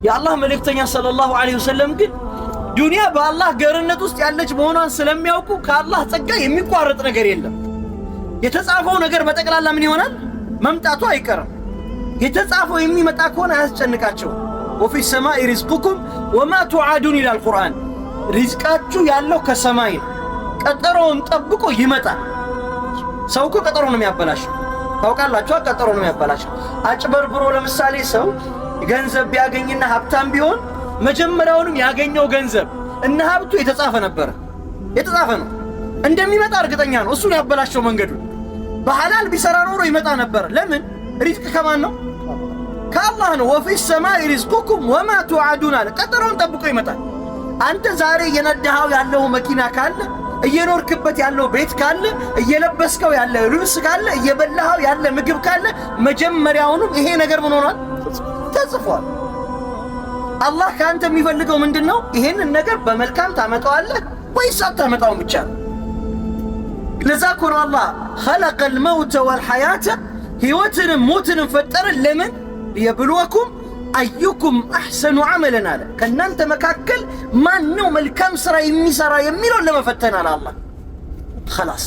የአላህ መልእክተኛ ሰለላሁ ዐለይሂ ወሰለም ግን ዱንያ በአላህ ገርነት ውስጥ ያለች መሆኗን ስለሚያውቁ ከአላህ ጸጋ የሚቋረጥ ነገር የለም። የተጻፈው ነገር በጠቅላላ ምን ይሆናል? መምጣቱ አይቀርም። የተጻፈው የሚመጣ ከሆነ አያስጨንቃቸው። ወፊ ሰማኢ ሪዝቁኩም ወማ ቱዓዱን ይላል ቁርአን። ሪዝቃችሁ ያለው ከሰማይ ነው፣ ቀጠሮውን ጠብቆ ይመጣል። ሰው እኮ ቀጠሮ ነው የሚያበላሸው። ታውቃላችሁ፣ ቀጠሮ ነው የሚያበላሸው። አጭበርብሮ ለምሳሌ ሰው ገንዘብ ቢያገኝና ሀብታም ቢሆን መጀመሪያውንም ያገኘው ገንዘብ እና ሀብቱ የተጻፈ ነበር፣ የተጻፈ ነው፣ እንደሚመጣ እርግጠኛ ነው። እሱን ያበላሸው መንገዱ። በሐላል ቢሰራ ኖሮ ይመጣ ነበር። ለምን? ሪዝቅ ከማን ነው? ከአላህ ነው። ወፊ ሰማኢ ሪዝቁኩም ወማ ቱዓዱን አለ። ቀጠሮውን ጠብቆ ይመጣል። አንተ ዛሬ እየነዳኸው ያለው መኪና ካለ፣ እየኖርክበት ያለው ቤት ካለ፣ እየለበስከው ያለ ልብስ ካለ፣ እየበላኸው ያለ ምግብ ካለ መጀመሪያውንም ይሄ ነገር ምን ሆኗል? ተጽፏል። አላህ ከአንተ የሚፈልገው ምንድነው? ይሄንን ነገር በመልካም ታመጣዋለህ ወይስ አታመጣውም ብቻ ነው። ለዛ እኮ ነው አላህ ኸለቀል መውተ ወልሐያተ ሕይወትንም ሞትንም ፈጠረ። ለምን? ሊየብሉወኩም አዩኩም አሕሰኑ ዐመለን አለ። ከእናንተ መካከል ማን ነው መልካም ሥራ የሚሠራ የሚለውን ለመፈተን አለ አላህ። ኸላስ